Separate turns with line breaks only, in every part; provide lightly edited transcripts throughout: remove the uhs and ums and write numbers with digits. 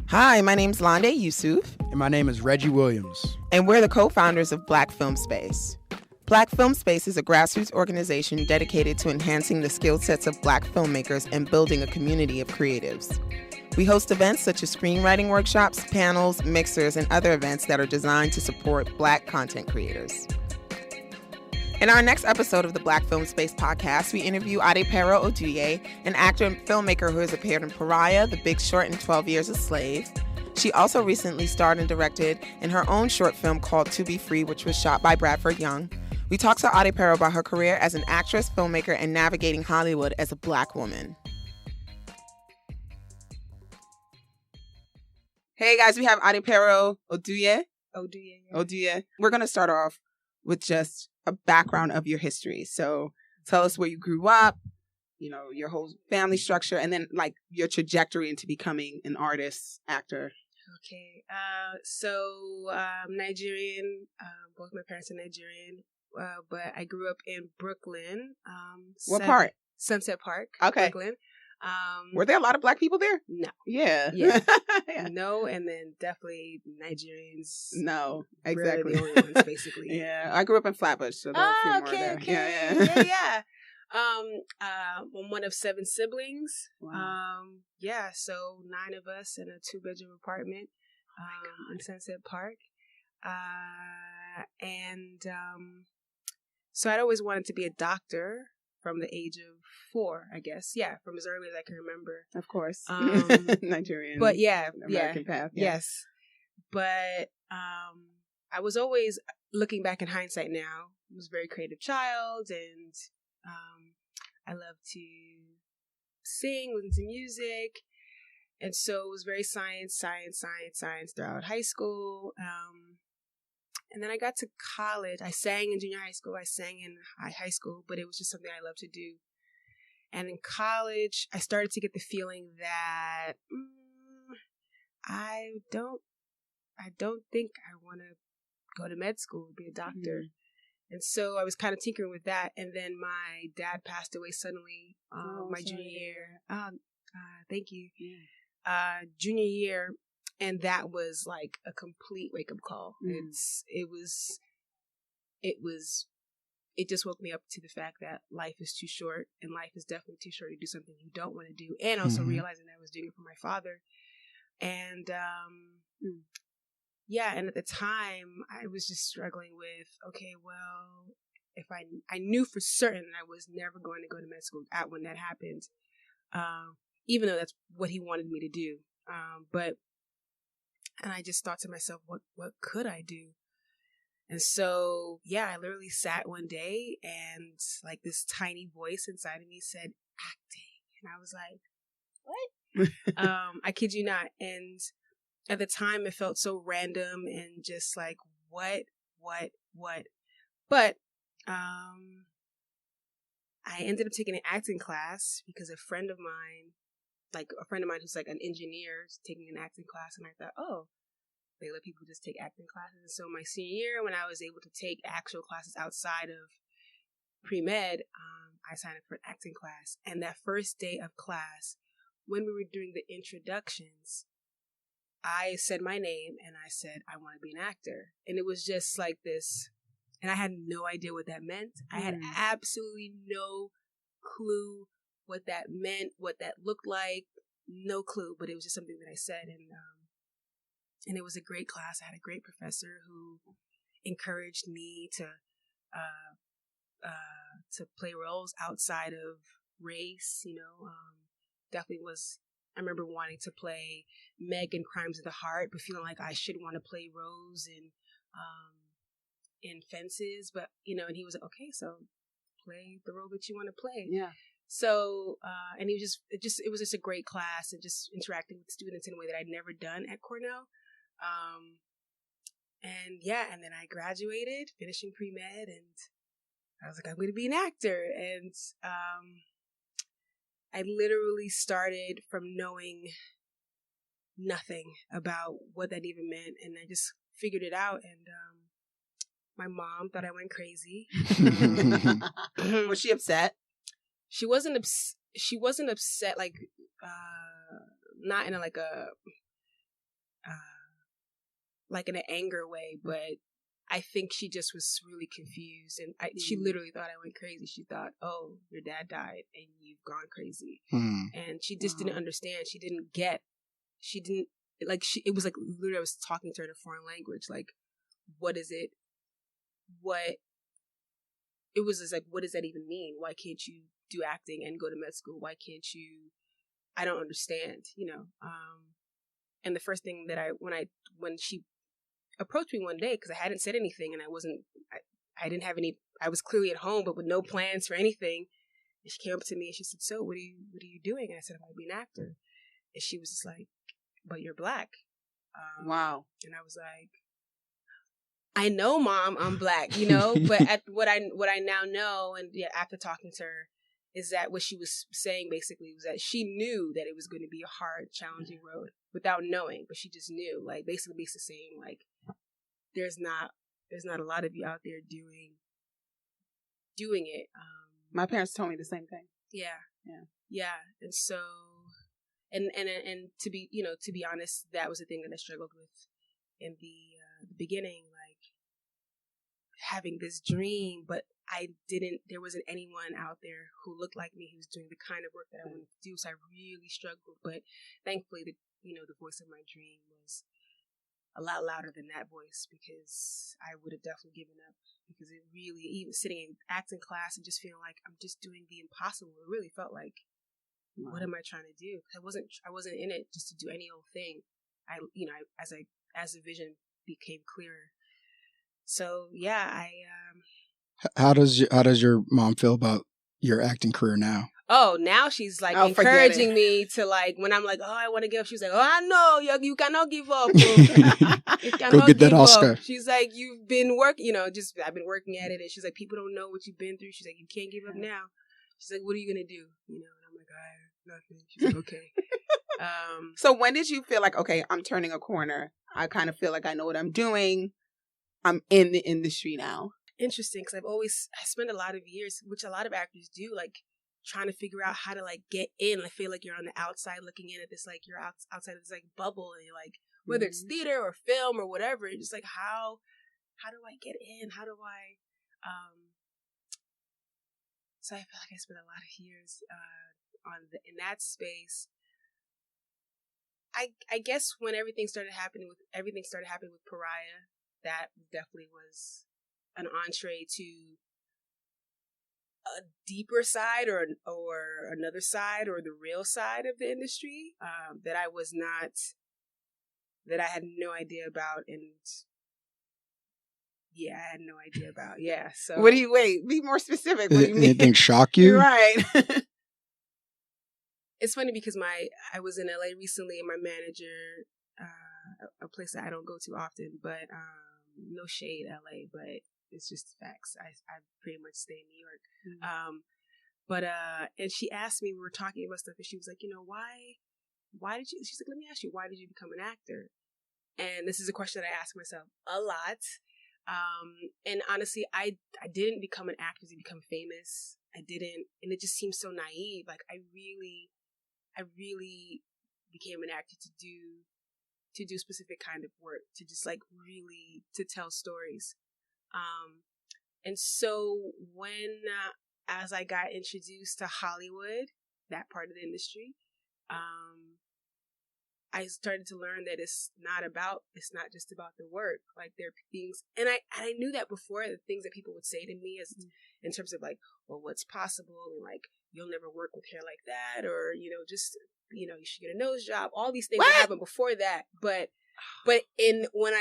Hi, my name's Londe Yusuf.
And my name is Reggie Williams.
And we're the co-founders of Black Film Space. Black Film Space is a grassroots organization dedicated to enhancing the skill sets of Black filmmakers and building a community of creatives. We host events such as screenwriting workshops, panels, mixers, and other events that are designed to support Black content creators. In our next episode of the Black Film Space podcast, we interview Adepero Oduye, an actor and filmmaker who has appeared in Pariah, The Big Short, and 12 Years a Slave. She also recently starred and directed in her own short film called To Be Free, which was shot by Bradford Young. We talked to Adepero about her career as an actress, filmmaker, and navigating Hollywood as a Black woman. Hey guys, we have Adepero Oduye. Oduye. We're going to start off with just a background of your history. So tell us where you grew up, you know, your whole family structure, and then like your trajectory into becoming an artist, actor.
Okay. So I'm Nigerian. Both my parents are Nigerian. But I grew up in Brooklyn.
What part?
Sunset Park.
Okay.
Brooklyn.
Were there a lot of Black people there?
No.
Yeah.
Yeah.
Yeah.
No, and then definitely Nigerians.
No, exactly.
Really the only ones, basically.
Yeah. I grew up in Flatbush, so there were a few more there.
Okay. Yeah. I'm one of 7 siblings.
Wow.
So 9 of us in a 2-bedroom apartment in Sunset Park. So I'd always wanted to be a doctor from the age of 4, I guess. Yeah, from as early as I can remember.
Of course. Nigerian.
But
American path. Yeah.
Yes. But I was always, looking back in hindsight now, I was a very creative child, and I love to sing, listen to music. And so it was very science throughout high school. And then I got to college. I sang in junior high school. I sang in high school, but it was just something I loved to do. And in college, I started to get the feeling that I don't think I want to go to med school, be a doctor. Mm-hmm. And so I was kind of tinkering with that. And then my dad passed away suddenly my junior year. Thank you. Yeah. Junior year. And that was like a complete wake-up call. Mm. It just woke me up to the fact that life is too short, and life is definitely too short to do something you don't want to do. And also realizing that I was doing it for my father. And and at the time I was just struggling with, okay, well, if I knew for certain that I was never going to go to med school when that happened, even though that's what he wanted me to do. And I just thought to myself, what could I do? And so, I literally sat one day and like this tiny voice inside of me said, acting. And I was like, what? I kid you not. And at the time it felt so random and just like, what? But I ended up taking an acting class because a friend of mine who's like an engineer is taking an acting class, and I thought, oh, they let people just take acting classes. And so my senior year, when I was able to take actual classes outside of pre-med, I signed up for an acting class. And that first day of class, when we were doing the introductions, I said my name and I said, I want to be an actor. And it was just like this, and I had no idea what that meant. I had absolutely no clue what that meant, what that looked like, no clue, but it was just something that I said. And it was a great class. I had a great professor who encouraged me to play roles outside of race, definitely was, I remember wanting to play Meg in Crimes of the Heart, but feeling like I should want to play Rose in Fences, but, and he was like, okay, so play the role that you want to play. Yeah. So, and it was just a great class, and just interacting with students in a way that I'd never done at Cornell. And then I graduated, finishing pre-med, and I was like, I'm going to be an actor. And, I literally started from knowing nothing about what that even meant. And I just figured it out. And, my mom thought I went crazy.
Was she upset?
She wasn't upset, like, not in a like in an anger way, but I think she just was really confused, and she literally thought I went crazy. She thought, "Oh, your dad died, and you've gone crazy," and she just didn't understand. She didn't get. She didn't like. It was like literally I was talking to her in a foreign language. Like, what is it? What? It was just like, what does that even mean? Why can't you do acting and go to med school? Why can't you? I don't understand. And the first thing that when she approached me one day, because I hadn't said anything and I didn't have any, I was clearly at home, but with no plans for anything. And she came up to me and she said, "So what are you doing?" And I said, "I'm going to be an actor." And she was just like, "But you're Black."
Wow.
And I was like, "I know, Mom, I'm Black, but what I now know, and after talking to her, is that what she was saying basically was that she knew that it was going to be a hard, challenging road without knowing, but she just knew, like basically saying like, there's not a lot of you out there doing it.
My parents told me the same thing.
Yeah. And so, and to be honest, that was the thing that I struggled with in the beginning, like having this dream, but there wasn't anyone out there who looked like me who was doing the kind of work that I wanted to do. So I really struggled, but thankfully the voice of my dream was a lot louder than that voice, because I would have definitely given up, because it really, even sitting in acting class and just feeling like I'm just doing the impossible, it really felt like, what am I trying to do? I wasn't in it just to do any old thing. As the vision became clearer. So yeah,
How does your mom feel about your acting career now?
Oh, now she's like encouraging me to, like, when I'm like, oh, I want to give up. She's like, oh, I know you cannot give up. You cannot
Go get that Oscar.
Up. She's like, you've been working, I've been working at it. And she's like, people don't know what you've been through. She's like, you can't give up now. She's like, what are you gonna do? And I'm like, nothing. She's like, okay.
So when did you feel like, okay, I'm turning a corner? I kind of feel like I know what I'm doing. I'm in the industry now.
Interesting, because I spent a lot of years, which a lot of actors do, like trying to figure out how to like get in. I feel like you're on the outside looking in at this, like you're outside of this like bubble, and you're like, whether it's theater or film or whatever, you're just like, how do I get in? How do I? So I feel like I spent a lot of years in that space. I guess when everything started happening with Pariah, that definitely was an entree to a deeper side or another side or the real side of the industry that I had no idea about. And yeah, I had no idea about. Yeah. So
Be more specific. What do you mean?
Anything shock you?
Right.
It's funny because I was in LA recently, and my manager, a place that I don't go to often, but no shade LA, but it's just facts. I pretty much stay in New York. And she asked me, we were talking about stuff, and she was like, why did you, she's like, let me ask you, why did you become an actor? And this is a question that I ask myself a lot. And honestly, I didn't become an actor to become famous. I didn't, and it just seems so naive. Like I really became an actor to do specific kind of work, to just like really to tell stories. And so when as I got introduced to Hollywood, that part of the industry, I started to learn that it's not just about the work. Like there are things, and I knew that before, the things that people would say to me as in terms of like, well, what's possible, and like you'll never work with hair like that, or you should get a nose job. All these things that happened before that, but when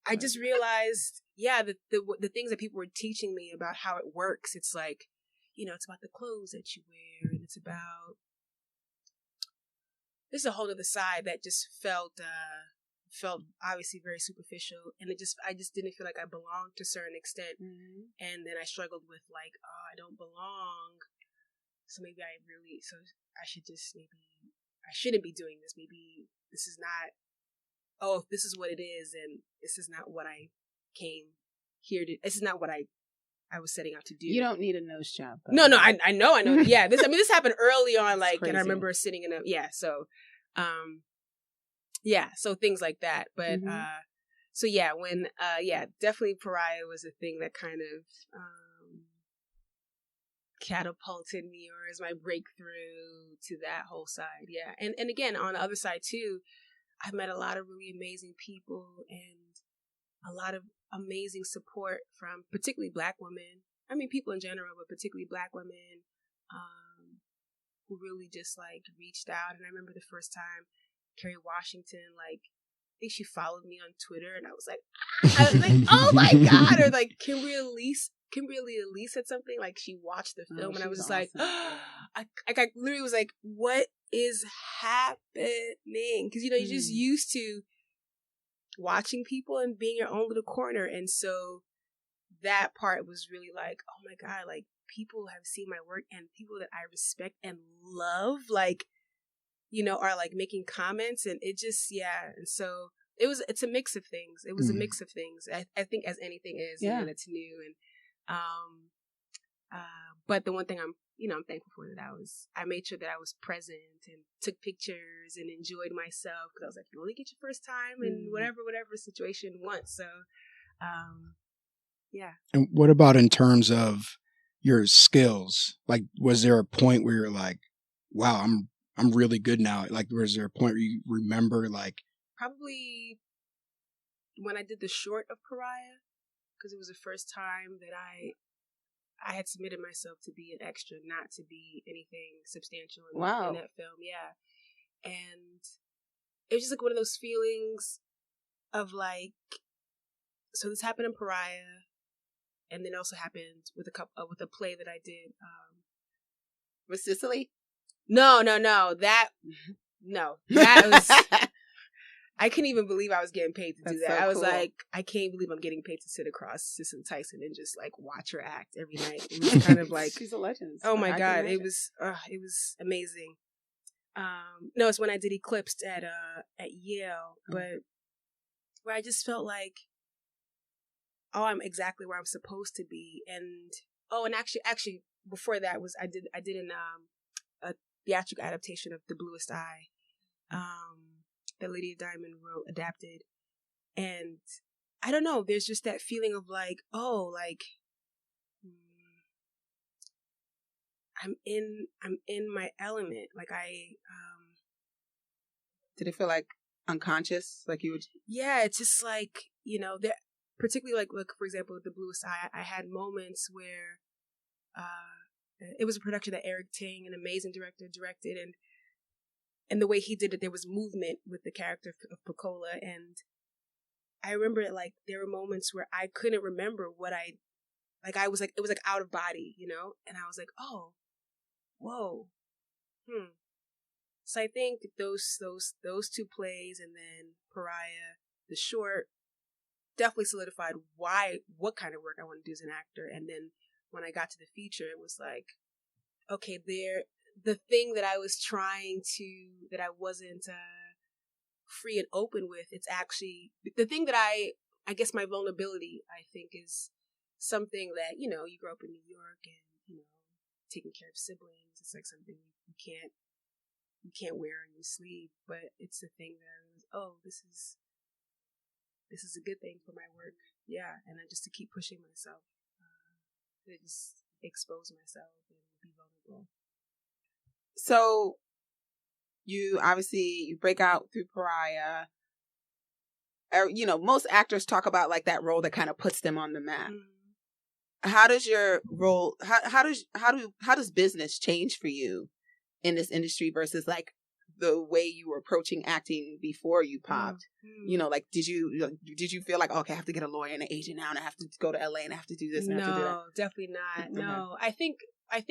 I just realized, the things that people were teaching me about how it works. It's like, it's about the clothes that you wear, and it's about. This is a whole other side that just felt obviously very superficial, and I just didn't feel like I belonged to a certain extent, and then I struggled with like, oh, I don't belong, so maybe I shouldn't be doing this. Maybe this is not. Oh, if this is what it is, and this is not what I came here to. This is not what I was setting out to do.
You don't need a nose job.
No, I know. Yeah, this happened early on, like, and I remember sitting so things like that. But So yeah, when definitely Pariah was a thing that kind of catapulted me, or as my breakthrough to that whole side. Yeah. And again, on the other side too, I've met a lot of really amazing people and a lot of amazing support from particularly Black women. I mean, people in general, but particularly Black women, who really just like reached out. And I remember the first time Kerry Washington, like, I think she followed me on Twitter, and I was like, oh my God. Or like, Kimberly Elise said something, like she watched the film, and I was just awesome. Like, I literally was like, what is happening? Because, you know, you're just used to watching people and being your own little corner. And so that part was really like, oh my God, like people have seen my work, and people that I respect and love, like, you know, are like making comments, and it just, yeah. And so it's a mix of things. It was a mix of things. I think, as anything is, you know, that's new. And, but the one thing I'm thankful for, that I made sure that I was present and took pictures and enjoyed myself, because I was like, you only get your first time in whatever situation once. So, yeah.
And what about in terms of your skills? Like, was there a point where you're like, wow, I'm really good now? Like, was there a point where you remember, like,
probably when I did the short of Pariah, because it was the first time that I had submitted myself to be an extra, not to be anything substantial in that film. Yeah. And it was just like one of those feelings of like, so this happened in Pariah, and then also happened with a play that I did.
With Cicely?
No. That was, I couldn't even believe I was getting paid to do that. So I was like, I can't believe I'm getting paid to sit across Cicely Tyson and just like watch her act every night. It was kind of like,
she's a legend.
Oh my God. It was amazing. No, it's when I did Eclipsed at Yale, but where I just felt like, oh, I'm exactly where I'm supposed to be. And actually before that was I did a theatrical adaptation of The Bluest Eye, that Lydia Diamond wrote, adapted. And I don't know, there's just that feeling of like, oh, like I'm in my element. Like
did it feel like unconscious? Like you would?
Yeah, it's just like, you know, there, particularly like for example, with The Bluest Eye, I had moments where it was a production that Eric Ting, an amazing director, directed, and the way he did it, there was movement with the character of Pecola, and I remember it like there were moments where I couldn't remember what it was like out of body, you know, and I was like, oh, whoa, So I think those two plays, and then Pariah, the short, definitely solidified what kind of work I want to do as an actor. And then when I got to the feature, it was like, okay, the thing that I was that I wasn't free and open with, it's actually the thing that I guess my vulnerability, I think, is something that, you know, you grow up in New York and, you know, taking care of siblings. It's like something you can't wear on your sleeve, but it's the thing that I was, oh, this is a good thing for my work. Yeah. And then just to keep pushing myself, to just expose myself and be vulnerable.
So you break out through Pariah. You know, most actors talk about like that role that kind of puts them on the map. How does your role, how does business change for you in this industry versus like the way you were approaching acting before you popped? You know, like did you feel like, okay, I have to get a lawyer and an agent now, and I have to go to LA and I have to do this and I have to do that?
No, definitely not. No, I think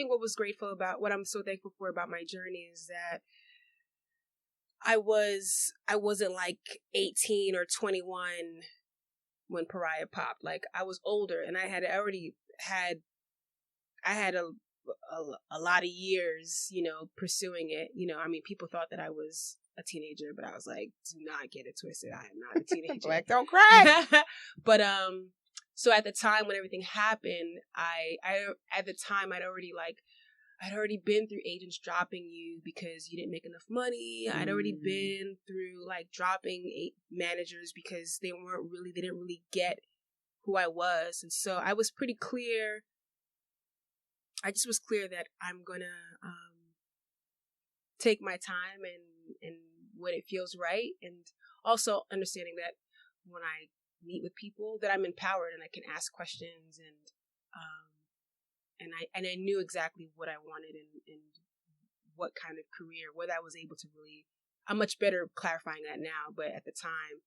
what was grateful about, what I'm so thankful for about my journey, is that I wasn't like 18 or 21 when Pariah popped. Like I was older, and I had already had a lot of years, you know, pursuing it. You know, I mean, people thought that I was a teenager, but I was like, do not get it twisted. I am not a teenager.
Black don't cry.
But so at the time when everything happened, at the time I'd already like, I'd already been through agents dropping you because you didn't make enough money. I'd already been through like dropping managers because they didn't really get who I was. And so I was pretty clear. I just was clear that I'm going to take my time and when it feels right. And also understanding that when I meet with people that I'm empowered and I can ask questions and I knew exactly what I wanted and what kind of career, whether I was able to really, I'm much better clarifying that now, but at the time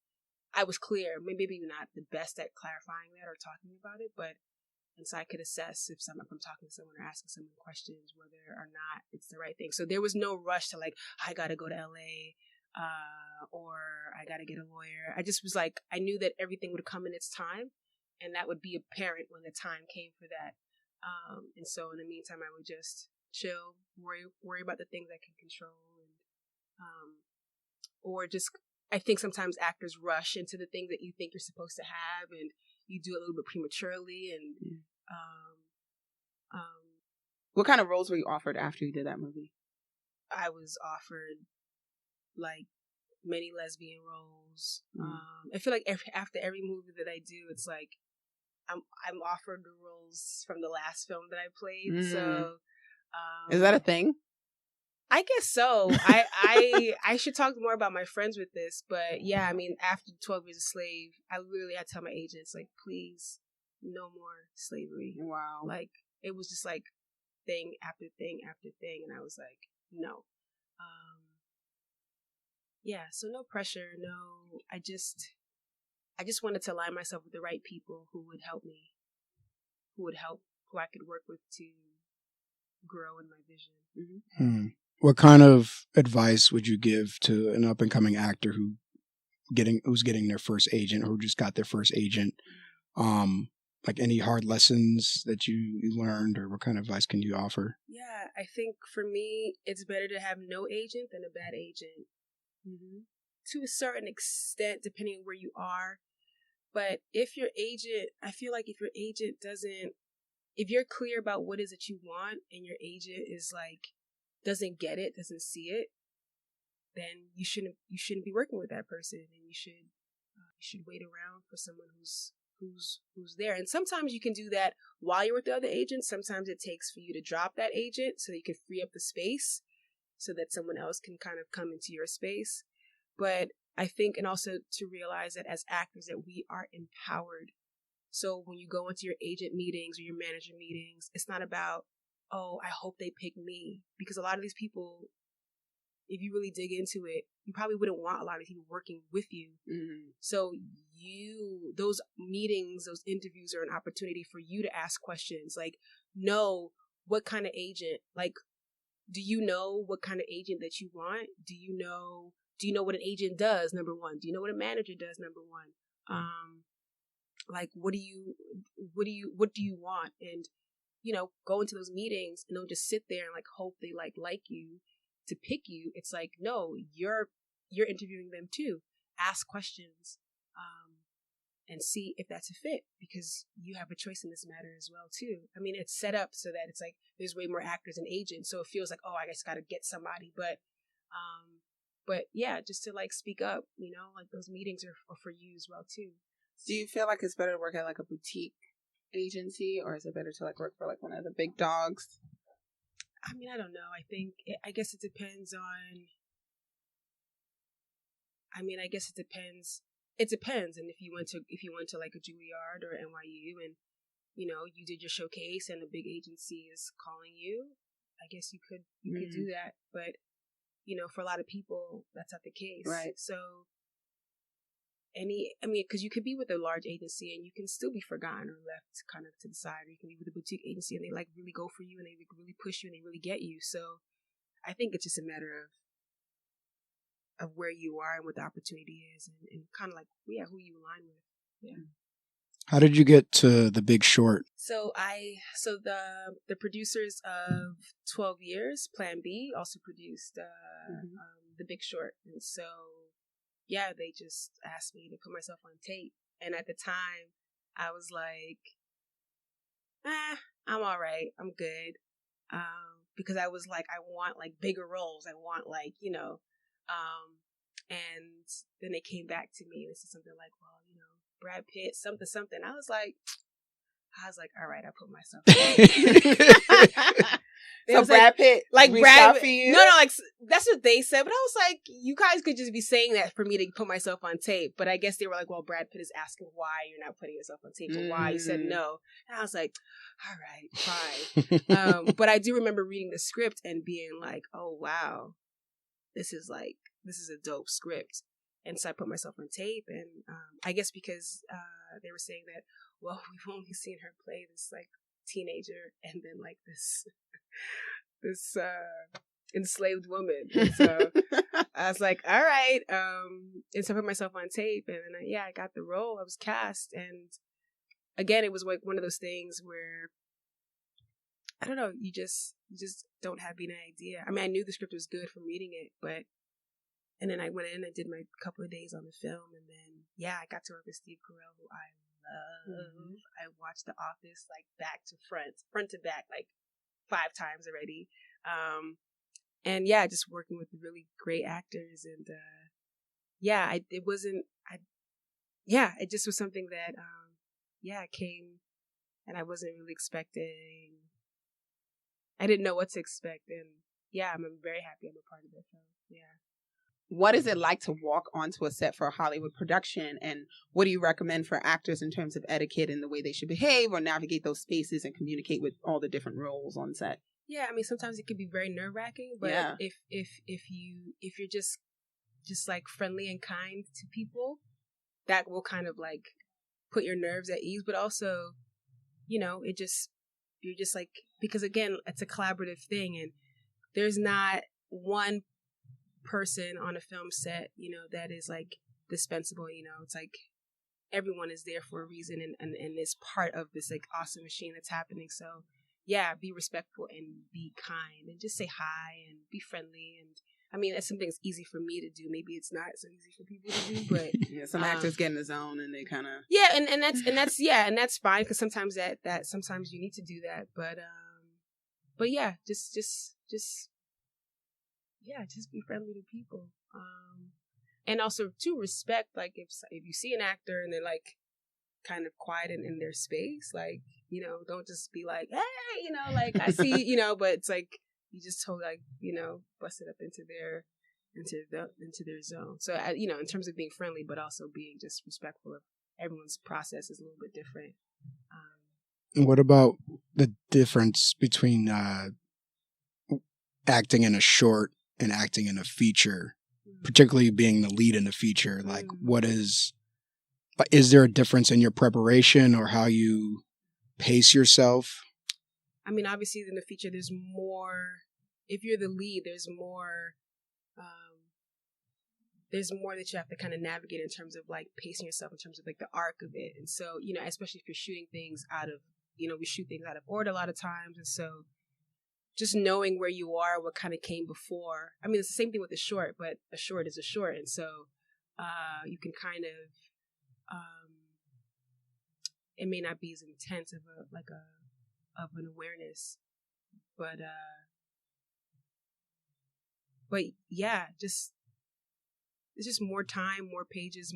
I was clear, maybe not the best at clarifying that or talking about it, but and so I could assess if I'm talking to someone or asking someone questions, whether or not it's the right thing. So there was no rush to like, I got to go to LA or I got to get a lawyer. I just was like, I knew that everything would come in its time and that would be apparent when the time came for that. And so in the meantime, I would just chill, worry about the things I can control or just, I think sometimes actors rush into the things that you think you're supposed to have and you do a little bit prematurely. And
what kind of roles were you offered after you did that movie?
I was offered like many lesbian roles. I feel like after every movie that I do, it's like I'm offered the roles from the last film that I played. So
is that a thing?
I guess so. I should talk more about my friends with this, but yeah, I mean, after 12 Years a Slave, I literally had to tell my agents, like, please, no more slavery.
Wow.
Like, it was just like thing after thing after thing, and I was like, no. Yeah, so no pressure, no. I just wanted to align myself with the right people who would help me, who I could work with to grow in my vision.
What kind of advice would you give to an up and coming actor who's getting their first agent, who just got their first agent? Like any hard lessons that you learned, or what kind of advice can you offer?
Yeah, I think for me, it's better to have no agent than a bad agent. To a certain extent, depending on where you are. But if your agent, I feel like if your agent if you're clear about what it is that you want and your agent is like, doesn't get it, doesn't see it, then you shouldn't be working with that person, and you should wait around for someone who's there. And sometimes you can do that while you're with the other agent. Sometimes it takes for you to drop that agent so you can free up the space so that someone else can kind of come into your space. But I think, and also to realize that as actors that we are empowered. So when you go into your agent meetings or your manager meetings, it's not about, oh, I hope they pick me. Because a lot of these people, if you really dig into it, you probably wouldn't want a lot of people working with you. So those meetings, those interviews are an opportunity for you to ask questions. Like, know what kind of agent, like, do you know what kind of agent that you want? Do you know what an agent does? Number one. Do you know what a manager does? Number one. Like, what do you want? And, go into those meetings and don't just sit there and like hope they like you to pick you. It's like, no, you're interviewing them too. Ask questions, and see if that's a fit, because you have a choice in this matter as well too. I mean, it's set up so that it's like there's way more actors and agents, so it feels like, oh, I just got to get somebody. But yeah, just to like speak up, like those meetings are for you as well too.
Do you feel like it's better to work at like a boutique agency, or is it better to like work for like one of the big dogs?
I mean, I don't know. I guess it depends on. It depends. And if you went to like a Juilliard or NYU and, you did your showcase and a big agency is calling you, I guess you could do that. But, for a lot of people, that's not the case.
Right.
So because you could be with a large agency and you can still be forgotten or left kind of to the side, or you can be with a boutique agency and they like really go for you and they really push you and they really get you. So I think it's just a matter of where you are and what the opportunity is, and kind of like, who you align with. Yeah.
How did you get to The Big Short?
So the producers of 12 Years, Plan B, also produced The Big Short. And so, yeah, they just asked me to put myself on tape. And at the time, I was like, I'm all right. I'm good. because I was like, I want like bigger roles. I want like, you know, and then they came back to me and said something like, well, you know, Brad Pitt, something. I was like, all right, I put myself.
So Brad Pitt,
like
Brad, for you?
No, like that's what they said. But I was like, you guys could just be saying that for me to put myself on tape. But I guess they were like, well, Brad Pitt is asking why you're not putting yourself on tape, or why you said no. And I was like, all right, fine. But I do remember reading the script and being like, oh wow, this is a dope script. And so I put myself on tape, and I guess because they were saying that, well, we've only seen her play this like teenager and then like this enslaved woman. And so I was like, all right. And so I put myself on tape, and then I got the role. I was cast, and again, it was like one of those things where I don't know, you just don't have any idea. I mean, I knew the script was good from reading it, and then I went in and did my couple of days on the film, and then I got to work with Steve Carell, who I love. I watched The Office like back to front to back, like 5 times already. And just working with really great actors, and it just was something that came, and I wasn't really expecting. I didn't know what to expect, and I'm very happy I'm a part of that film.
What is it like to walk onto a set for a Hollywood production, and what do you recommend for actors in terms of etiquette and the way they should behave or navigate those spaces and communicate with all the different roles on set?
Yeah, I mean, sometimes it can be very nerve-wracking, but if you're just like friendly and kind to people, that will kind of like put your nerves at ease. But also, you know, you're just like, because again, it's a collaborative thing, and there's not one person on a film set, you know, that is like dispensable. You know, it's like everyone is there for a reason, and is part of this like awesome machine that's happening. So be respectful and be kind, and just say hi and be friendly. And I mean, that's something that's easy for me to do. Maybe it's not so easy for people to do, but
some actors get in the zone and they kind of
and that's fine, because sometimes that sometimes you need to do that. But just be friendly to people, and also to respect. Like if you see an actor and they're like kind of quiet in their space, like, you know, don't just be like, hey, you know, like I see, you know, but it's like you just told, like, you know, bust it up into their zone. So you know, in terms of being friendly, but also being just respectful of everyone's process is a little bit different.
And what about the difference between acting in a short and acting in a feature, particularly being the lead in a feature? Like, is there a difference in your preparation or how you pace yourself?
I mean, obviously in the feature, there's more. If you're the lead, there's more that you have to kind of navigate in terms of like pacing yourself, in terms of like the arc of it. And so, you know, especially if you're shooting things out of, you know, we shoot things out of order a lot of times. And so just knowing where you are, what kind of came before. I mean, it's the same thing with a short, but a short is a short. And so you can kind of, it may not be as intense of an awareness, but just, it's just more time, more pages,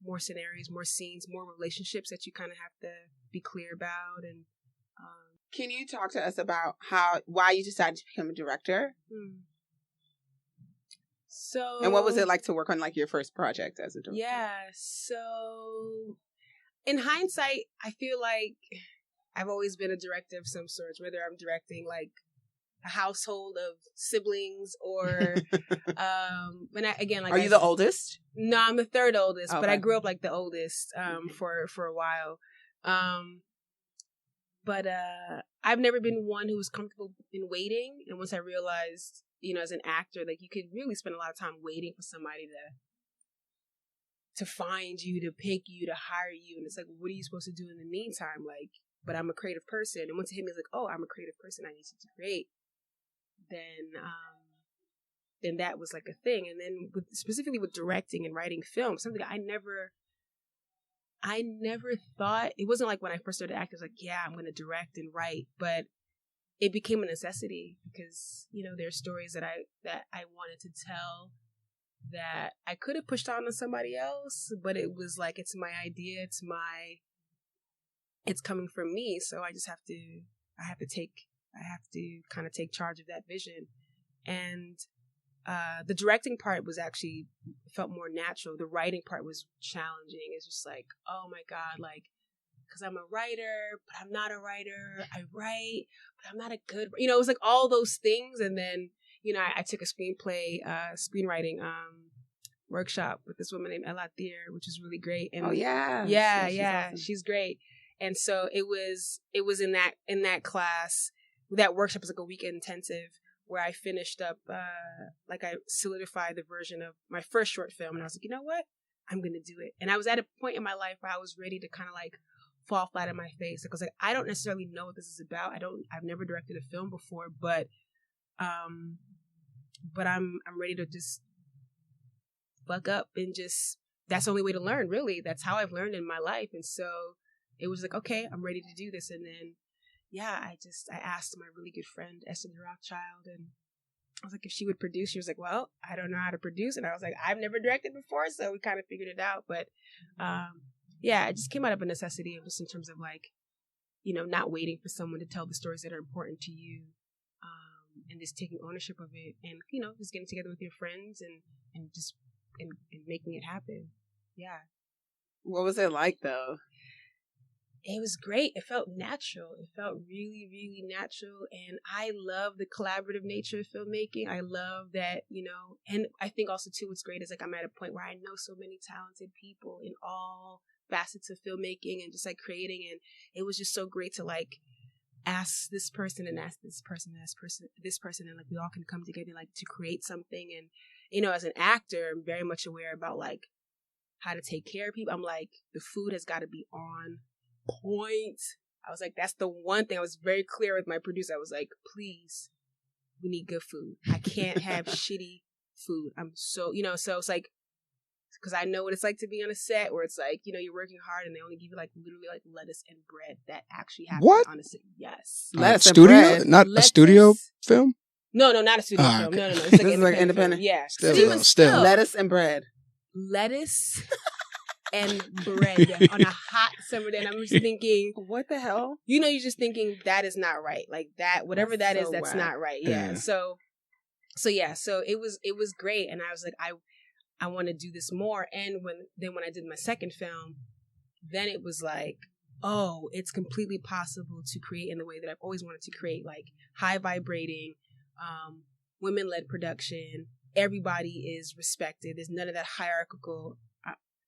more scenarios, more scenes, more relationships that you kind of have to be clear about. And
can you talk to us about why you decided to become a director?
So,
and what was it like to work on like your first project as a director?
So in hindsight, I feel like I've always been a director of some sort, whether I'm directing like a household of siblings or are
you the oldest?
No, I'm the third oldest,
okay.
But I grew up like the oldest for a while. But I've never been one who was comfortable in waiting. And once I realized, you know, as an actor, like you could really spend a lot of time waiting for somebody to find you, to pick you, to hire you. And it's like, what are you supposed to do in the meantime? Like, but I'm a creative person. And once it hit me, it's like, oh, I'm a creative person, I need to create. Then that was like a thing. And then specifically with directing and writing film, something I never thought, it wasn't like when I first started acting, I was like, yeah, I'm going to direct and write. But it became a necessity because, you know, there's stories that I wanted to tell that I could have pushed on to somebody else, but it was like, it's my idea, it's coming from me, so I have to kind of take charge of that vision. And the directing part was actually felt more natural. The writing part was challenging. It's just like, oh my God, like, because I'm a writer, but I'm not a writer. I write, but I'm not a good, you know, it was like all those things. And then, you know, I took a screenwriting workshop with this woman named Adepero, which is really great. And
yeah,
she's awesome. She's great. And so it was in that class, that workshop was like a weekend intensive where I finished up, like I solidified the version of my first short film. And I was like, you know what? I'm going to do it. And I was at a point in my life where I was ready to kind of like fall flat on my face. Because like, I don't necessarily know what this is about. I've never directed a film before, but I'm ready to just fuck up and just, that's the only way to learn, really. That's how I've learned in my life. And so it was like, okay, I'm ready to do this. And then, yeah, I asked my really good friend, Esther Rothschild, and I was like, if she would produce. She was like, well, I don't know how to produce. And I was like, I've never directed before. So we kind of figured it out. But yeah, it just came out of a necessity of just in terms of like, you know, not waiting for someone to tell the stories that are important to you, and just taking ownership of it, and, you know, just getting together with your friends and just and making it happen. Yeah.
What was it like though?
It was great. It felt natural. It felt really, really natural. And I love the collaborative nature of filmmaking. I love that, you know, and I think also too, what's great is like, I'm at a point where I know so many talented people in all facets of filmmaking and just like creating. And it was just so great to like ask this person and ask this person, and this person. And like, we all can come together like to create something. And, you know, as an actor, I'm very much aware about like how to take care of people. I'm like, the food has got to be on point. I was like, that's the one thing. I was very clear with my producer. I was like, please, we need good food. I can't have shitty food. I'm so, you know, so it's like, because I know what it's like to be on a set where it's like, you know, you're working hard and they only give you like literally like lettuce and bread. That actually happens on a set. Yes.
Lettuce studio, bread. Not lettuce. A studio film?
No, not a studio film.
Okay.
No. It's like
this is like independent.
Film. Yeah.
Still.
Lettuce and bread.
Lettuce and bread on a hot summer day. And I'm just thinking,
what the hell?
You know, you're just thinking that is not right. Like that, whatever that's that is, that's
whack.
not right. Yeah. So it was great. And I was like, I want to do this more. And when I did my second film, then it was like, oh, it's completely possible to create in the way that I've always wanted to create, like high vibrating, women-led production. Everybody is respected. There's none of that hierarchical.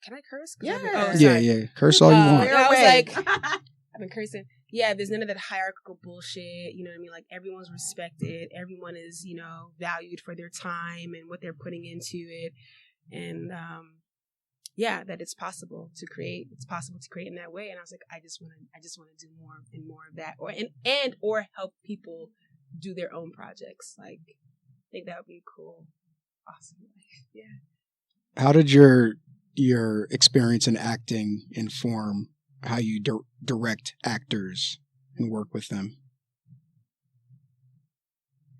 Can I curse?
Yeah.
Yeah. Curse all you want.
I was like, I've been cursing. Yeah, there's none of that hierarchical bullshit. You know what I mean? Like, everyone's respected. Everyone is, you know, valued for their time and what they're putting into it. And yeah, that it's possible to create. It's possible to create in that way. And I was like, I just want to do more and more of that, or help people do their own projects. Like, I think that would be cool, awesome life. Yeah.
How did your experience in acting inform how you direct actors and work with them?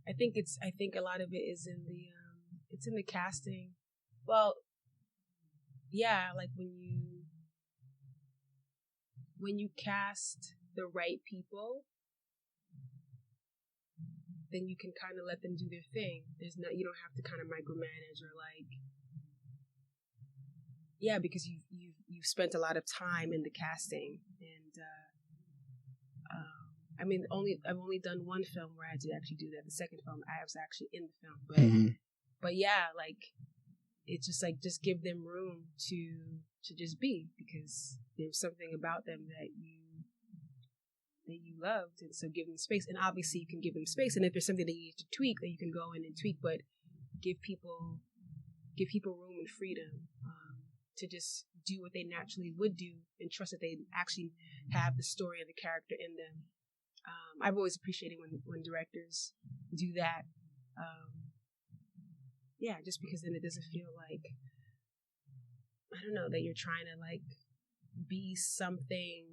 I think a lot of it is in the casting. Well, yeah, like when you cast the right people, then you can kind of let them do their thing. You don't have to kind of micromanage or like, yeah, because you've spent a lot of time in the casting. And I mean, I've only done one film where I did actually do that. The second film, I was actually in the film, but yeah, like, it's just like, just give them room to just be, because there's something about them that you loved, and so give them space. And obviously you can give them space, and if there's something that you need to tweak, then you can go in and tweak, but give people room and freedom to just do what they naturally would do, and trust that they actually have the story and the character in them. I've always appreciated when directors do that. Yeah, just because then it doesn't feel like, I don't know, that you're trying to like be something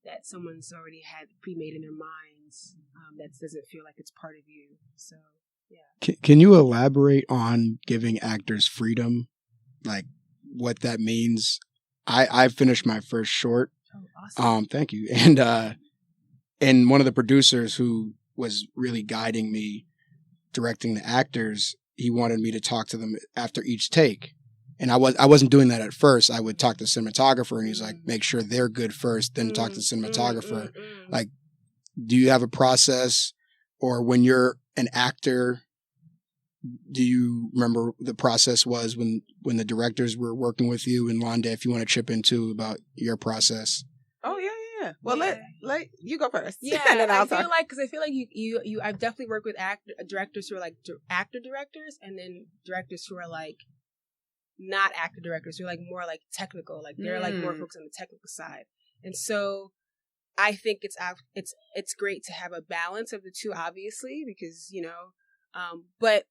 that someone's already had pre-made in their minds, that doesn't feel like it's part of you. So, yeah.
Can you elaborate on giving actors freedom, like what that means? I finished my first short.
Oh, awesome.
Thank you. And one of the producers who was really guiding me, directing the actors, he wanted me to talk to them after each take. And I wasn't doing that at first. I would talk to the cinematographer, and he's like, make sure they're good first, then talk to the cinematographer. Like, do you have a process, or when you're an actor, do you remember the process was when the directors were working with you? And Londa, if you want to chip into about your process.
Oh yeah. Well, let you go first.
Yeah,
and then
I feel like you I've definitely worked with directors who are like actor directors, and then directors who are like not actor directors, who are like more like technical, like they're like more focused on the technical side. And so I think it's great to have a balance of the two, obviously, because but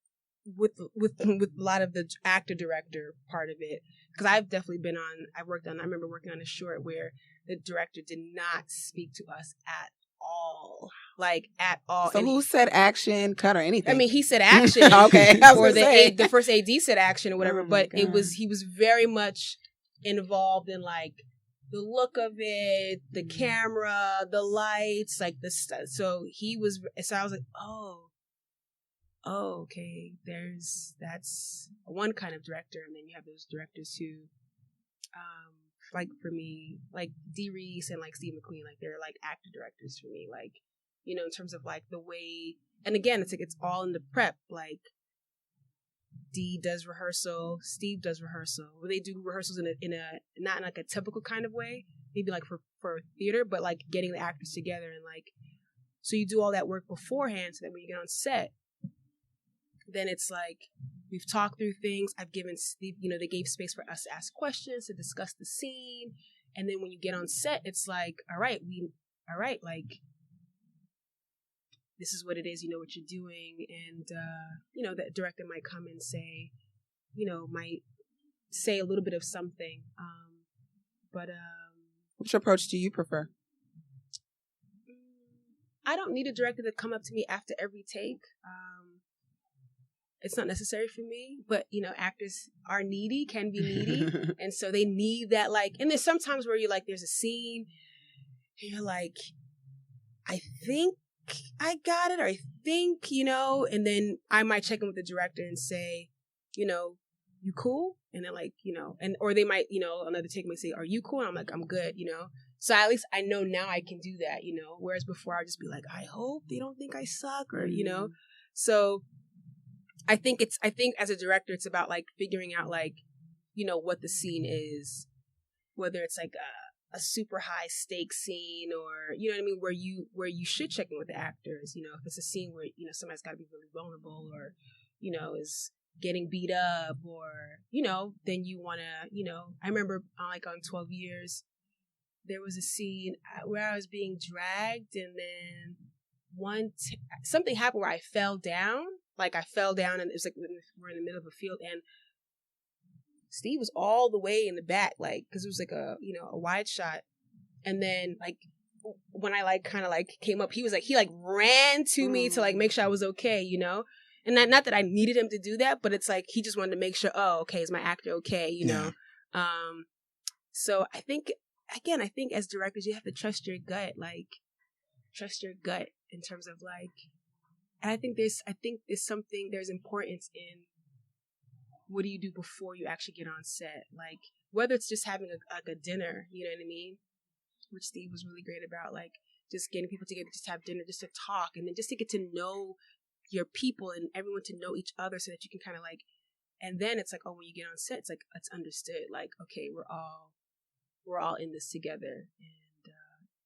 with a lot of the actor director part of it, because I remember working on a short where the director did not speak to us at all.
So who said action, cut, or anything?
I mean, he said action.
Okay.
Or the first AD said action or whatever, but he was very much involved in like the look of it, the camera, the lights, like the stuff. So I was like, oh, okay, that's one kind of director. And then you have those directors who, like for me, like Dee Reese and like Steve McQueen, like they're like actor directors for me, like, in terms of like the way, and again, it's like, it's all in the prep, like Dee does rehearsal, Steve does rehearsal. They do rehearsals in a not in like a typical kind of way, maybe like for theater, but like getting the actors together, and like, so you do all that work beforehand so that when you get on set, then it's like, we've talked through things. I've given Steve, they gave space for us to ask questions, to discuss the scene. And then when you get on set, it's like, all right, like, this is what it is, you know what you're doing. And, the director might come and say, might say a little bit of something.
Which approach do you prefer?
I don't need a director to come up to me after every take. It's not necessary for me, but, actors are needy, can be needy. And so they need that, like, and there's sometimes where you're like, there's a scene and you're like, I think I got it, or I think, and then I might check in with the director and say, you cool? And they're like, or they might, another take might say, are you cool? And I'm like, I'm good, So at least I know now I can do that, whereas before I'd just be like, I hope they don't think I suck, or, So I think as a director, it's about like figuring out like, what the scene is, whether it's like a super high stakes scene, or, you know what I mean? Where you should check in with the actors, if it's a scene where, somebody's got to be really vulnerable, or, is getting beat up, or, then you want to, I remember on 12 Years, there was a scene where I was being dragged, and then something happened where I fell down. Like I fell down, and it was like we're in the middle of a field, and Steve was all the way in the back, like, because it was like a wide shot. And then like when I like kind of like came up, he ran to me to like make sure I was okay, And not that I needed him to do that, but it's like he just wanted to make sure, oh, okay, is my actor okay,
Yeah.
So I think as directors you have to trust your gut, in terms of like. And I think there's importance in what do you do before you actually get on set? Like, whether it's just having a dinner, you know what I mean? Which Steve was really great about, like, just getting people together, just to have dinner, just to talk, and then just to get to know your people and everyone to know each other so that you can kind of like, and then it's like, oh, when you get on set, it's like, it's understood, like, okay, we're all in this together, and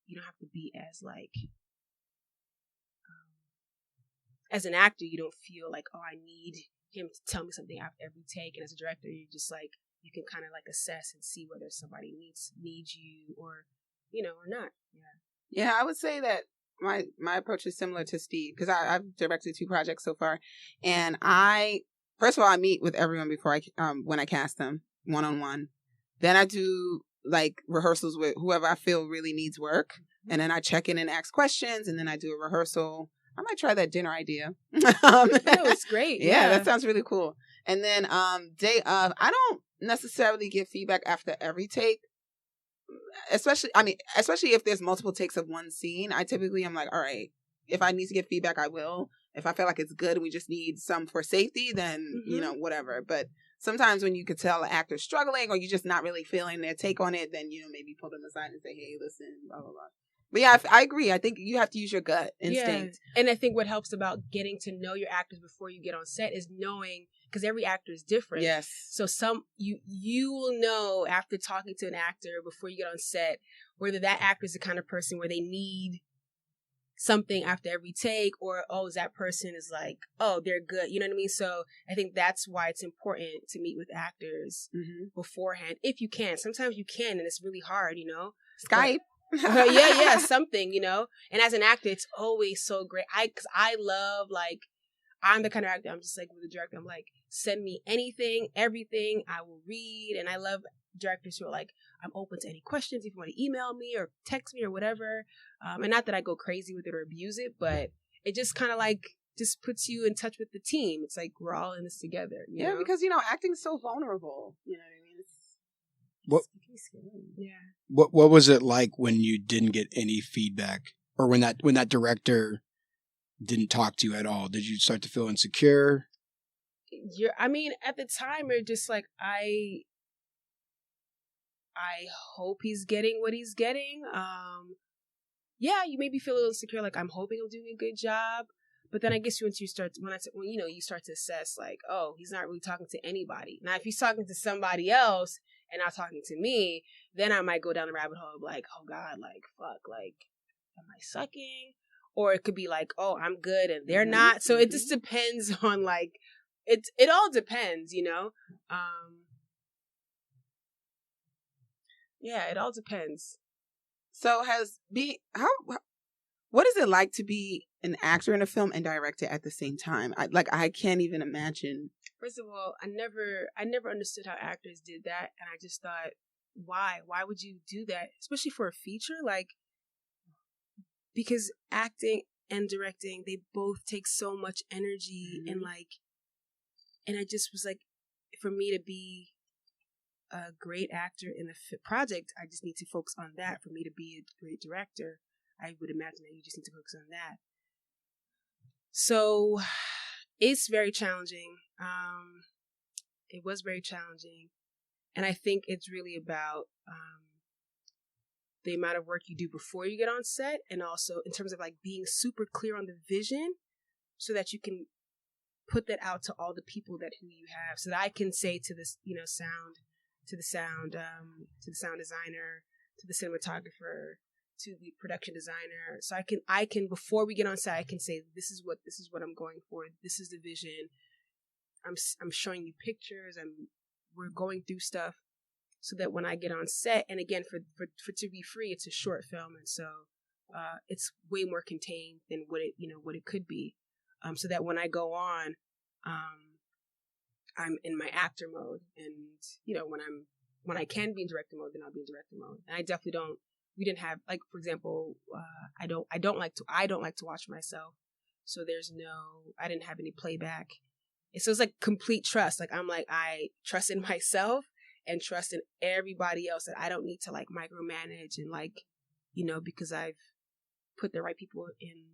you don't have to be as like, as an actor, you don't feel like, oh, I need him to tell me something after every take. And as a director, you're just like, you can kind of like assess and see whether somebody needs you, or, or not. Yeah.
Yeah, I would say that my approach is similar to Steve, because I've directed 2 projects so far. And first of all, I meet with everyone before when I cast them one-on-one. Then I do like rehearsals with whoever I feel really needs work. and then I check in and ask questions, and then I do a rehearsal. I might try that dinner idea.
No, it's great.
Yeah, that sounds really cool. And then day of, I don't necessarily give feedback after every take. Especially if there's multiple takes of one scene. I typically am like, all right, if I need to give feedback, I will. If I feel like it's good and we just need some for safety, then, whatever. But sometimes when you could tell an actor's struggling or you're just not really feeling their take on it, then, maybe pull them aside and say, hey, listen, blah, blah, blah. But yeah, I agree. I think you have to use your gut instinct.
Yeah. And I think what helps about getting to know your actors before you get on set is knowing, because every actor is different.
Yes.
So you will know after talking to an actor before you get on set whether that actor is the kind of person where they need something after every take, or is that person is like, oh, they're good. You know what I mean? So I think that's why it's important to meet with actors beforehand, if you can. Sometimes you can, and it's really hard,
Skype.
Yeah, something, And as an actor, it's always so great. Because I love, I'm the kind of actor, I'm just like with the director, I'm like, send me anything, everything, I will read. And I love directors who are like, I'm open to any questions if you want to email me or text me or whatever. And not that I go crazy with it or abuse it, but it just kind of just puts you in touch with the team. It's like we're all in this together. You know?
Because acting is so vulnerable. You know what I mean?
What was it like when you didn't get any feedback, or when that director didn't talk to you at all? Did you start to feel insecure?
At the time, you're just like, I hope he's getting what he's getting. You maybe feel a little insecure, like I'm hoping I'm doing a good job. But then I guess you start to assess, like, oh, he's not really talking to anybody. Now, if he's talking to somebody else and not talking to me, then I might go down the rabbit hole of like, oh God, like, fuck, like, am I sucking? Or it could be like, oh, I'm good and they're not. So it just depends on it all depends, it all depends.
So what is it like to be an actor in a film and direct it at the same time? I can't even imagine.
First of all, I never understood how actors did that, and I just thought, why would you do that, especially for a feature? Because acting and directing, they both take so much energy, and I just was like, for me to be a great actor in the project, I just need to focus on that. For me to be a great director, I would imagine that you just need to focus on that. So it's very challenging. It was very challenging. And I think it's really about the amount of work you do before you get on set, and also in terms of being super clear on the vision so that you can put that out to all the people who you have, so that I can say to this, sound designer, to the cinematographer, to the production designer. So I can before we get on set, I can say, this is what I'm going for. This is the vision. I'm showing you pictures. We're going through stuff, so that when I get on set, and again, for To Be Free, it's a short film, and so it's way more contained than what it could be. So that when I go on, I'm in my actor mode, and when I can be in director mode, then I'll be in director mode. And I definitely don't. We didn't have, for example, I don't like to watch myself, so I didn't have any playback. And so it's complete trust. I trust in myself and trust in everybody else, that I don't need to micromanage and because I've put the right people in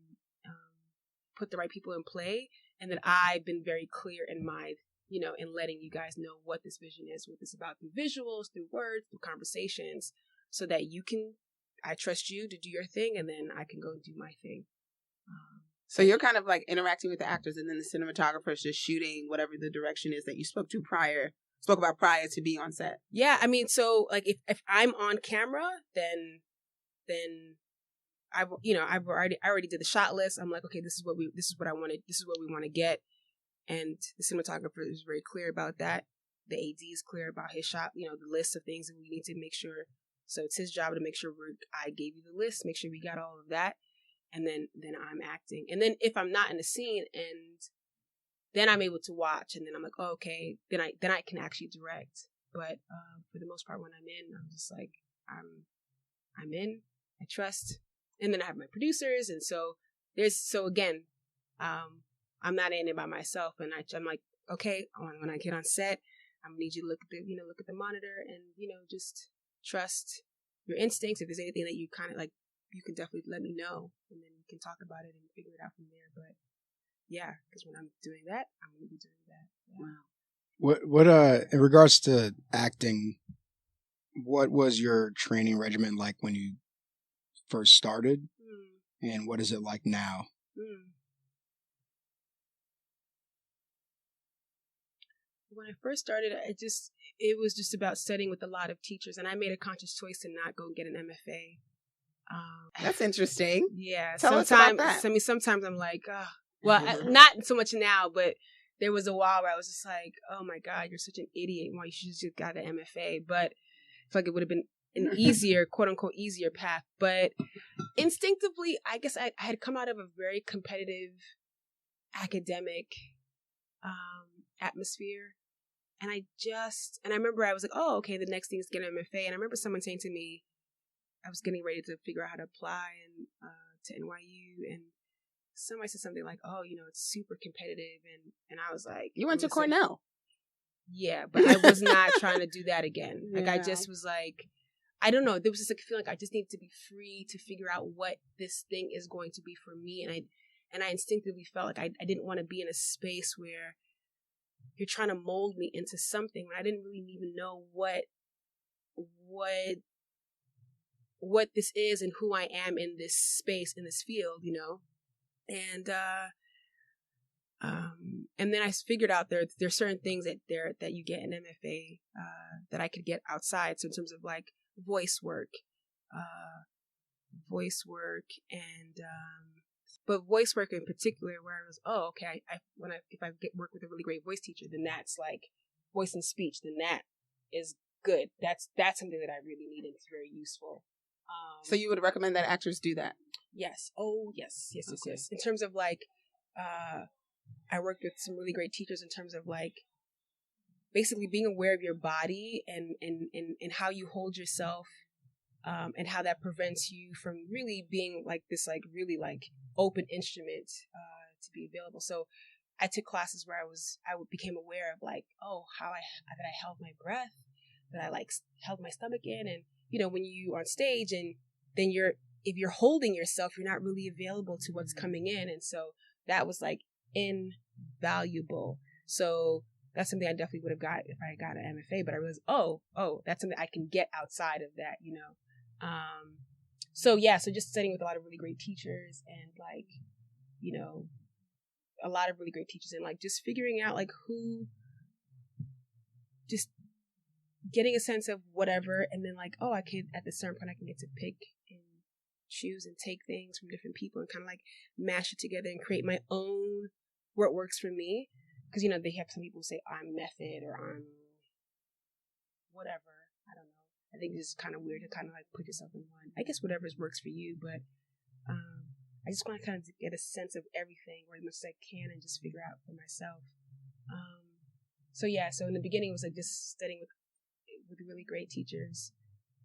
play, and that I've been very clear in my in letting you guys know what this vision is, what it's about, through visuals, through words, through conversations, so that I trust you to do your thing, and then I can go and do my thing.
So you're kind of interacting with the actors, and then the cinematographer is just shooting whatever the direction is that you spoke about prior to be on set.
Yeah, so if I'm on camera, then I already did the shot list. I'm like, okay, this is what I wanted. This is what we want to get. And the cinematographer is very clear about that. The AD is clear about his shot, the list of things that we need to make sure. So it's his job to make sure I gave you the list, make sure we got all of that. And then I'm acting. And then if I'm not in the scene, and then I'm able to watch, and then I'm like, oh, okay, then I can actually direct. But for the most part, when I'm in, I'm just like, I'm in, I trust, and then I have my producers, and so again, I'm not in it by myself, and I'm like, okay, when I get on set, I'm gonna need you to look at the monitor, and just trust your instincts. If there's anything that you kind of like, you can definitely let me know, and then we can talk about it and figure it out from there. But yeah, because when I'm doing that, I'm gonna be doing that. Yeah.
Wow. What in regards to acting, what was your training regimen like when you first started, and what is it like now?
When I first started, it was just about studying with a lot of teachers, and I made a conscious choice to not go and get an MFA.
That's interesting.
Yeah.
Tell us about that.
I mean, sometimes I'm like, not so much now, but there was a while where I was just like, oh my God, you're such an idiot. Why you should just got an MFA? But I feel like it would have been an easier, quote unquote, easier path. But instinctively, I guess I had come out of a very competitive academic atmosphere. And I remember I was like, oh, okay, the next thing is get an MFA. And I remember someone saying to me, I was getting ready to figure out how to apply to NYU, and somebody said something like, oh, it's super competitive. And I was like,
you went to Cornell.
Yeah, but I was not trying to do that again. Like, I just was like, I don't know. There was just like a feeling like I just need to be free to figure out what this thing is going to be for me. And I instinctively felt like I didn't want to be in a space where you're trying to mold me into something when I didn't really even know what this is and who I am in this space, in this field, and then I figured out there's certain things that you get in MFA that I could get outside. So in terms of like voice work, and but voice work in particular, where I was, oh, okay, if I work with a really great voice teacher, then that's like voice and speech, then that is good. That's something that I really need, and it's very useful.
So you would recommend that actors do that?
Yes. Oh, yes. In terms of like, I worked with some really great teachers in terms of like, basically being aware of your body and how you hold yourself, and how that prevents you from really being like this, like really like open instrument to be available. So I took classes where I became aware of like, oh, that I held my breath, that I like held my stomach in, and when you are on stage, and then if you're holding yourself, you're not really available to what's coming in. And so that was like invaluable. So that's something I definitely would have got if I got an MFA, but I realized, oh, that's something I can get outside of that, So just studying with a lot of really great teachers, and like, a lot of really great teachers, and like just figuring out like just getting a sense of whatever, and then like, oh, I can, at the certain point, I can get to pick and choose and take things from different people and kind of like mash it together and create my own what works for me. Because, they have some people who say I'm method or I'm whatever. I don't know. I think it's kind of weird to kind of like put yourself in one. I guess whatever works for you, but I just want to kind of get a sense of everything, or as much as I can, and just figure out for myself. So in the beginning, it was like just studying with really great teachers.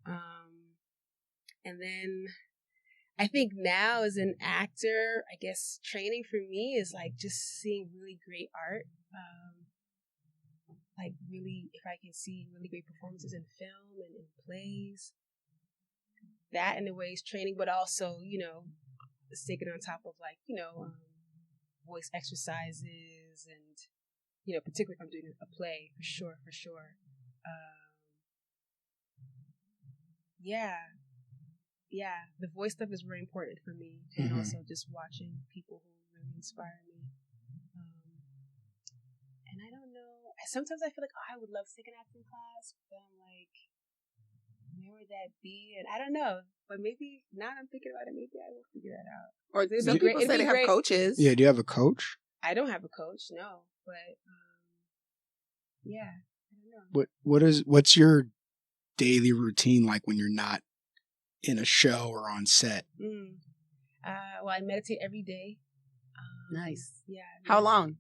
And then I think now as an actor, I guess training for me is like just seeing really great art. Like really, if I can see really great performances in film and in plays, that in a way is training, but also, sticking on top of like, voice exercises, and, particularly if I'm doing a play, for sure. The voice stuff is very important for me, and also just watching people who really inspire me. And I don't know, sometimes I feel like, I would love to take an acting class, but I'm like, where would that be? And I don't know, but maybe now that I'm thinking about it, maybe I will figure that out.
Or some people say they have coaches.
Yeah, do you have a coach?
I don't have a coach, no, but I don't know.
What's your daily routine like when you're not in a show or on set?
Well, I meditate every day.
Nice.
Yeah.
How long?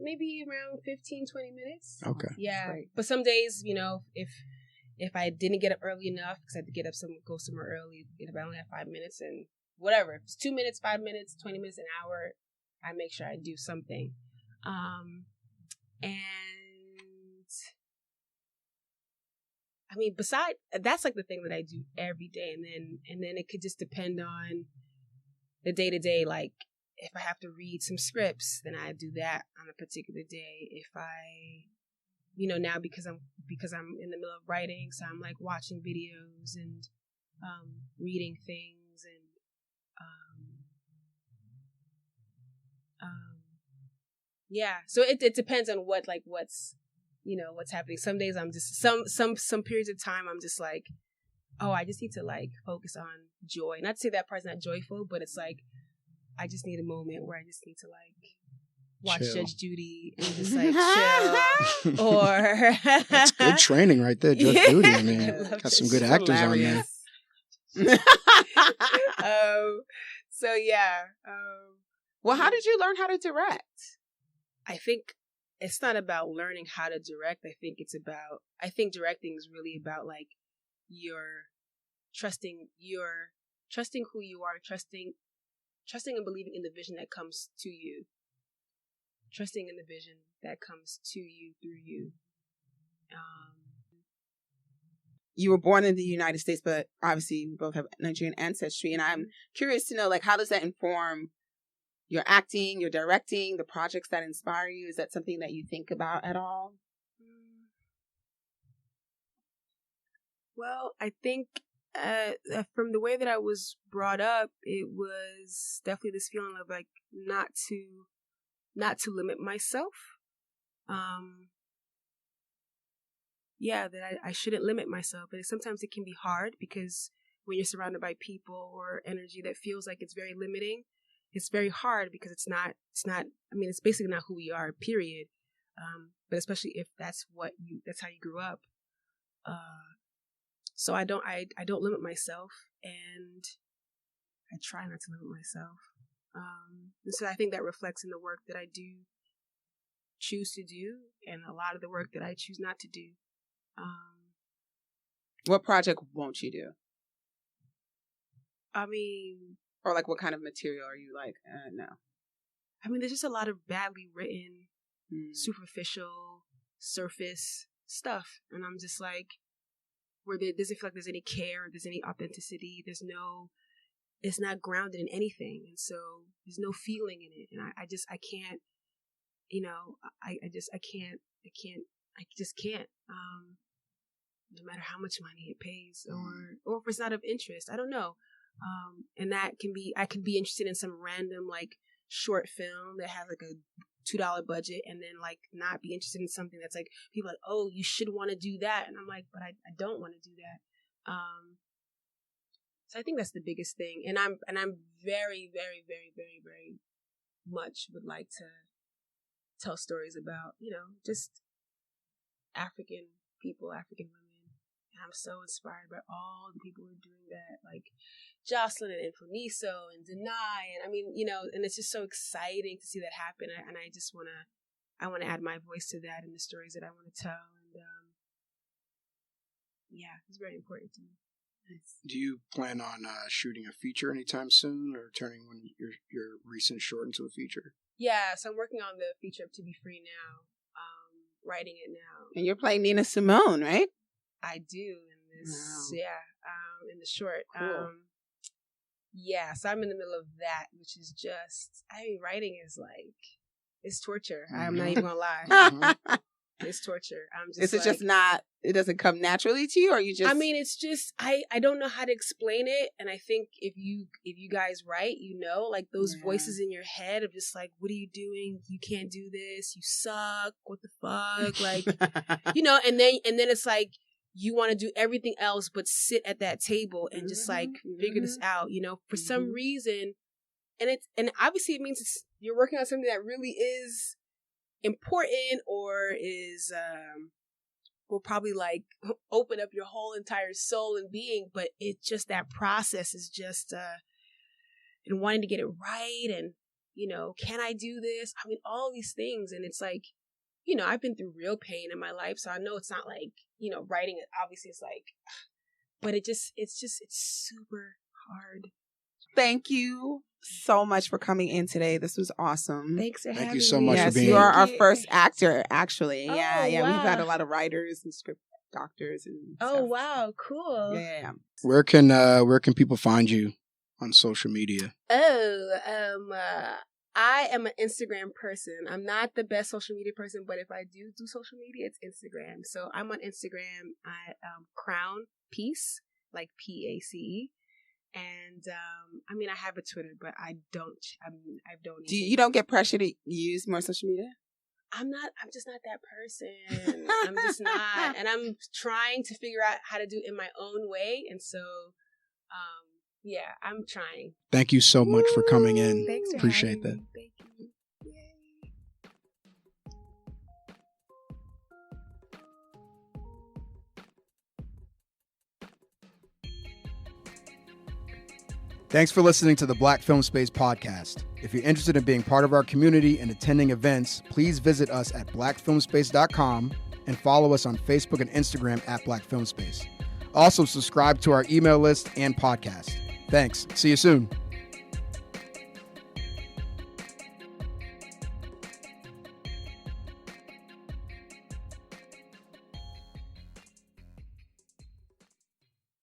Maybe around 15-20 minutes.
Okay.
Yeah. But some days, if if I didn't get up early enough, because I had to go somewhere early, if I only have 5 minutes and whatever, if it's 2 minutes, 5 minutes, 20 minutes, an hour, I make sure I do something. And I mean, that's like the thing that I do every day. And then it could just depend on the day to day. Like if I have to read some scripts, then I do that on a particular day. If I, now because I'm in the middle of writing, so I'm like watching videos and reading things and yeah. So it depends on what's what's happening. Some days I'm just some periods of time I'm just like, oh, I just need to like focus on joy. Not to say that part's not joyful, but it's like I just need a moment where I just need to like watch chill. Judge Judy and just like chill. Or
that's good training right there, Judge Judy. I mean, got some good actors hilarious.
On there. So yeah.
Well, how did you learn how to direct?
I think it's not about learning how to direct. I think directing is really about like trusting who you are, trusting and believing in the vision that comes to you. Trusting in the vision that comes to you through you.
You were born in the United States, but obviously we both have Nigerian ancestry, and I'm curious to know, like, how does that inform your acting, your directing, the projects that inspire you? Is that something that you think about at all?
Well, I think from the way that I was brought up, it was definitely this feeling of like not to limit myself. That I shouldn't limit myself. And sometimes it can be hard because when you're surrounded by people or energy that feels like it's very limiting, it's very hard because it's basically not who we are, period. But especially if that's how you grew up. So I don't limit myself, and I try not to limit myself. And so I think that reflects in the work that I do choose to do, and a lot of the work that I choose not to do.
What project won't you do?
I mean,
or like what kind of material are you like? No.
I mean, there's just a lot of badly written, superficial, surface stuff, and I'm just like, where there doesn't feel like there's any care, there's any authenticity, it's not grounded in anything, and so there's no feeling in it, and I just can't. I just can't. No matter how much money it pays, or if it's not of interest, I don't know. And I could be interested in some random like short film that has like a $2 budget, and then like not be interested in something that's like people are like, oh, you should want to do that, and I'm like, but I don't want to do that. So I think that's the biggest thing, and I'm very, very, very, very, very much would like to tell stories about just African people, African women. And I'm so inspired by all the people who are doing that, like Jocelyn and Infoniso and Denai, and I mean, and it's just so exciting to see that happen. And I just want to add my voice to that and the stories that I want to tell. And it's very important to me. Nice.
Do you plan on shooting a feature anytime soon, or turning your recent short into a feature?
Yeah, so I'm working on the feature of To Be Free now, writing it now.
And you're playing Nina Simone, right?
I do in this,
wow.
In the short.
Cool.
So I'm in the middle of that, which is just, writing is like, it's torture. Mm-hmm. I'm not even gonna lie. Mm-hmm. It's torture.
It doesn't come naturally to you, or you just...
I mean, it's just, I don't know how to explain it, and I think if you guys write, like those voices in your head of just like, what are you doing? You can't do this. You suck. What the fuck? Like, and then it's like, you want to do everything else but sit at that table and just like figure this out, for some reason. And obviously it means you're working on something that really is important, or is will probably like open up your whole entire soul and being, but it's just that process is just and wanting to get it right, and can I do this? I mean, all these things, and it's like I've been through real pain in my life, so I know it's not like, writing it, obviously it's like, but it's super hard.
Thank you so much for coming in today. This was awesome.
Thanks for having me.
Thank you so much for being
you
here.
are our first actor, actually.
Oh,
Yeah. We've had
wow.
a lot of writers and script doctors and
Oh,
stuff.
wow. Cool.
Yeah.
Where can people find you on social media?
I am an Instagram person. I'm not the best social media person, but if I do social media, it's Instagram. So I'm on Instagram at Crown Peace, like PACE. And I have a Twitter, but I don't.
You don't get pressure to use more social media?
I'm just not that person. I'm just not. And I'm trying to figure out how to do it in my own way. And so, I'm trying.
Thank you so much for coming in.
Thanks for
Appreciate
having
that.
me. Thank you. Yay.
Thanks for listening to the Black Film Space podcast. If you're interested in being part of our community and attending events, please visit us at blackfilmspace.com and follow us on Facebook and Instagram at Black Film Space. Also, subscribe to our email list and podcast. Thanks. See you soon.